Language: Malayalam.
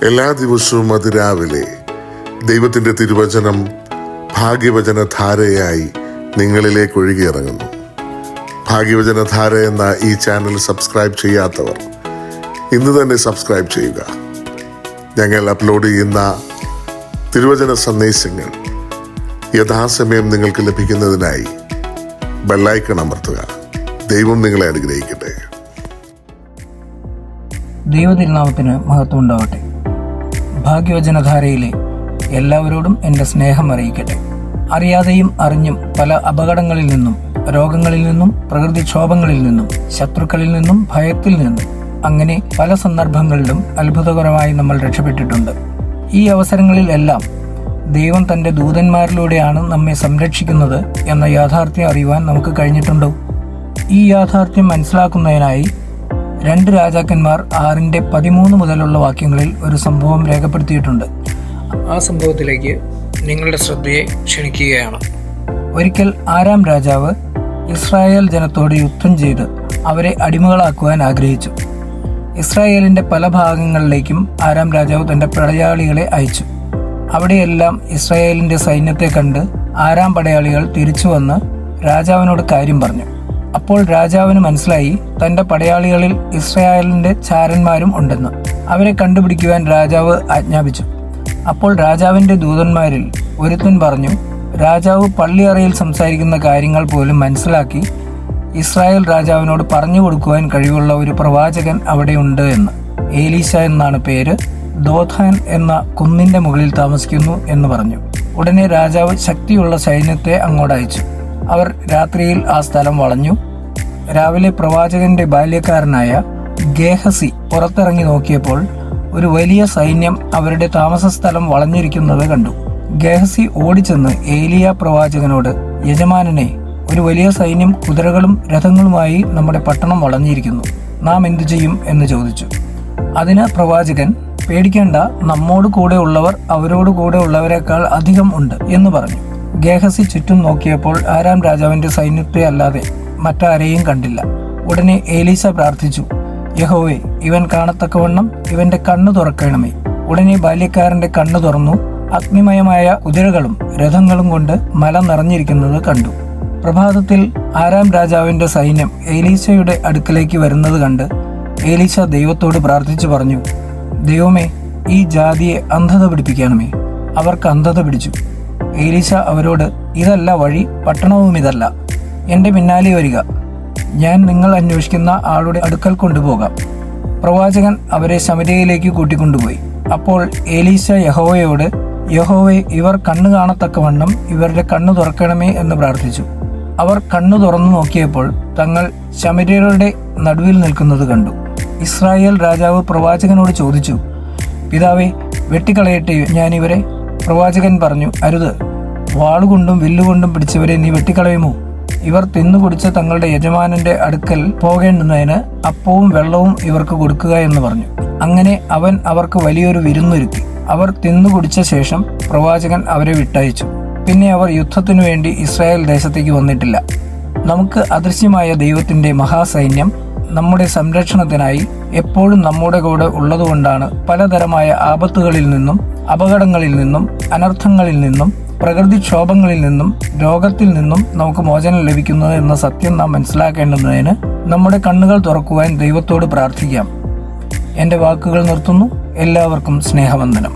എല്ലാ ദിവസവും അതിരാവിലെ ദൈവത്തിൻ്റെ തിരുവചനം ഭാഗ്യവചനധാരയായി നിങ്ങളിലേക്ക് ഒഴുകിയിറങ്ങുന്നു. ഭാഗ്യവചനധാര എന്ന ഈ ചാനൽ സബ്സ്ക്രൈബ് ചെയ്യാത്തവർ ഇന്ന് തന്നെ സബ്സ്ക്രൈബ് ചെയ്യുക. ഞങ്ങൾ അപ്ലോഡ് ചെയ്യുന്ന തിരുവചന സന്ദേശങ്ങൾ യഥാസമയം നിങ്ങൾക്ക് ലഭിക്കുന്നതിനായി ബെല്ലൈക്കൺ അമർത്തുക. ദൈവം നിങ്ങളെ അനുഗ്രഹിക്കട്ടെ. ദൈവതിരുനാമത്തിന് മഹത്വം ഉണ്ടാവട്ടെ. ഭാഗ്യവചനധാരയിലെ എല്ലാവരോടും എൻ്റെ സ്നേഹം അറിയിക്കട്ടെ. അറിയാതെയും അറിഞ്ഞും പല അപകടങ്ങളിൽ നിന്നും, രോഗങ്ങളിൽ നിന്നും, പ്രകൃതിക്ഷോഭങ്ങളിൽ നിന്നും, ശത്രുക്കളിൽ നിന്നും, ഭയത്തിൽ നിന്നും, അങ്ങനെ പല സന്ദർഭങ്ങളിലും അത്ഭുതകരമായി നമ്മൾ രക്ഷപ്പെട്ടിട്ടുണ്ട്. ഈ അവസരങ്ങളിൽ എല്ലാം ദൈവം തൻ്റെ ദൂതന്മാരിലൂടെയാണ് നമ്മെ സംരക്ഷിക്കുന്നത് എന്ന യാഥാർത്ഥ്യം അറിയുവാൻ നമുക്ക് കഴിഞ്ഞിട്ടുണ്ടോ? ഈ യാഥാർത്ഥ്യം മനസ്സിലാക്കുന്നതിനായി 2 രാജാക്കന്മാർ 6:13 മുതലുള്ള വാക്യങ്ങളിൽ ഒരു സംഭവം രേഖപ്പെടുത്തിയിട്ടുണ്ട്. ആ സംഭവത്തിലേക്ക് നിങ്ങളുടെ ശ്രദ്ധയെ ക്ഷണിക്കുകയാണ്. ഒരിക്കൽ ആരാം രാജാവ് ഇസ്രായേൽ ജനത്തോട് യുദ്ധം ചെയ്ത് അവരെ അടിമകളാക്കുവാൻ ആഗ്രഹിച്ചു. ഇസ്രായേലിന്റെ പല ഭാഗങ്ങളിലേക്കും ആരാം രാജാവ് തന്റെ പടയാളികളെ അയച്ചു. അവിടെയെല്ലാം ഇസ്രായേലിന്റെ സൈന്യത്തെ കണ്ട് ആരാം പടയാളികൾ തിരിച്ചു വന്ന് രാജാവിനോട് കാര്യം പറഞ്ഞു. അപ്പോൾ രാജാവിന് മനസ്സിലായി തന്റെ പടയാളികളിൽ ഇസ്രായേലിന്റെ ചാരന്മാരും ഉണ്ടെന്ന്. അവരെ കണ്ടുപിടിക്കുവാൻ രാജാവ് ആജ്ഞാപിച്ചു. അപ്പോൾ രാജാവിന്റെ ദൂതന്മാരിൽ ഒരുത്തൻ പറഞ്ഞു, രാജാവ് പള്ളിയറയിൽ സംസാരിക്കുന്ന കാര്യങ്ങൾ പോലും മനസ്സിലാക്കി ഇസ്രായേൽ രാജാവിനോട് പറഞ്ഞു കൊടുക്കുവാൻ കഴിവുള്ള ഒരു പ്രവാചകൻ അവിടെയുണ്ട് എന്ന്. ഏലീശ എന്നാണ് പേര്. ദോഥാൻ എന്ന കുന്നിന്റെ മുകളിൽ താമസിക്കുന്നു എന്ന് പറഞ്ഞു. ഉടനെ രാജാവ് ശക്തിയുള്ള സൈന്യത്തെ അങ്ങോട്ട് അയച്ചു. അവർ രാത്രിയിൽ ആ സ്ഥലം വളഞ്ഞു. രാവിലെ പ്രവാചകന്റെ ബാല്യക്കാരനായ ഗേഹസി പുറത്തിറങ്ങി നോക്കിയപ്പോൾ ഒരു വലിയ സൈന്യം അവരുടെ താമസ സ്ഥലം വളഞ്ഞിരിക്കുന്നത് കണ്ടു. ഗേഹസി ഓടിച്ചെന്ന് ഏലിയ പ്രവാചകനോട്, യജമാനനെ, ഒരു വലിയ സൈന്യം കുതിരകളും രഥങ്ങളുമായി നമ്മുടെ പട്ടണം വളഞ്ഞിരിക്കുന്നു. നാം എന്തു ചെയ്യും എന്ന് ചോദിച്ചു. അതിന് പ്രവാചകൻ, പേടിക്കേണ്ട, നമ്മോട് കൂടെ ഉള്ളവർ അവരോട് കൂടെ ഉള്ളവരെക്കാൾ അധികം ഉണ്ട് എന്ന് പറഞ്ഞു. ഗേഹസി ചുറ്റും നോക്കിയപ്പോൾ ആരാം രാജാവിന്റെ സൈന്യത്തെ അല്ലാതെ മറ്റാരെയും കണ്ടില്ല. ഉടനെ ഏലീശ പ്രാർത്ഥിച്ചു, യഹോവേ, ഇവൻ കാണത്തക്കവണ്ണം ഇവന്റെ കണ്ണു തുറക്കണമേ. ഉടനെ ബാല്യക്കാരന്റെ കണ്ണു തുറന്നു. അഗ്നിമയമായ കുതിരകളും രഥങ്ങളും കൊണ്ട് മല നിറഞ്ഞിരിക്കുന്നത് കണ്ടു. പ്രഭാതത്തിൽ ആരാം രാജാവിന്റെ സൈന്യം ഏലീശയുടെ അടുക്കലേക്ക് വരുന്നത് കണ്ട് ഏലീശ ദൈവത്തോട് പ്രാർത്ഥിച്ചു പറഞ്ഞു, ദൈവമേ, ഈ ജാതിയെ അന്ധത പിടിപ്പിക്കണമേ. അവർക്ക് അന്ധത പിടിച്ചു. ഏലീശ അവരോട്, ഇതല്ല വഴി, പട്ടണവും ഇതല്ല. എൻ്റെ പിന്നാലെ വരിക, ഞാൻ നിങ്ങൾ അന്വേഷിക്കുന്ന ആളുടെ അടുക്കൽ കൊണ്ടുപോകാം. പ്രവാചകൻ അവരെ ശമര്യയിലേക്ക് കൂട്ടിക്കൊണ്ടുപോയി. അപ്പോൾ ഏലീശ യഹോവയോട്, യഹോവേ, ഇവർ കണ്ണു കാണത്തക്കവണ്ണം ഇവരുടെ കണ്ണു തുറക്കണമേ എന്ന് പ്രാർത്ഥിച്ചു. അവർ കണ്ണു തുറന്നു നോക്കിയപ്പോൾ തങ്ങൾ ശമര്യരുടെ നടുവിൽ നിൽക്കുന്നത് കണ്ടു. ഇസ്രായേൽ രാജാവ് പ്രവാചകനോട് ചോദിച്ചു, പിതാവേ, വെട്ടിക്കളയട്ടെ ഞാൻ ഇവരെ? പ്രവാചകൻ പറഞ്ഞു, അരുത്. വാളുകൊണ്ടും വില്ലുകൊണ്ടും പിടിച്ചവരെ നീ വെട്ടിക്കളയുമോ? ഇവർ തിന്നുകുടിച്ച തങ്ങളുടെ യജമാനന്റെ അടുക്കൽ പോകേണ്ടുന്നതിന് അപ്പവും വെള്ളവും ഇവർക്ക് കൊടുക്കുക എന്ന് പറഞ്ഞു. അങ്ങനെ അവൻ അവർക്ക് വലിയൊരു വിരുന്നൊരുക്കി. അവർ തിന്നുകുടിച്ച ശേഷം പ്രവാചകൻ അവരെ വിട്ടയച്ചു. പിന്നെ അവർ യുദ്ധത്തിനു വേണ്ടി ഇസ്രായേൽ ദേശത്തേക്ക് വന്നിട്ടില്ല. നമുക്ക് അദൃശ്യമായ ദൈവത്തിന്റെ മഹാസൈന്യം നമ്മുടെ സംരക്ഷണത്തിനായി എപ്പോഴും നമ്മുടെ കൂടെ ഉള്ളതുകൊണ്ടാണ് പലതരമായ ആപത്തുകളിൽ നിന്നും, അപകടങ്ങളിൽ നിന്നും, അനർത്ഥങ്ങളിൽ നിന്നും, പ്രകൃതിക്ഷോഭങ്ങളിൽ നിന്നും, രോഗത്തിൽ നിന്നും നമുക്ക് മോചനം ലഭിക്കുന്നത് എന്ന സത്യം നാം മനസ്സിലാക്കേണ്ടുന്നതിന് നമ്മുടെ കണ്ണുകൾ തുറക്കുവാൻ ദൈവത്തോട് പ്രാർത്ഥിക്കാം. എൻ്റെ വാക്കുകൾ നിർത്തുന്നു. എല്ലാവർക്കും സ്നേഹവന്ദനം.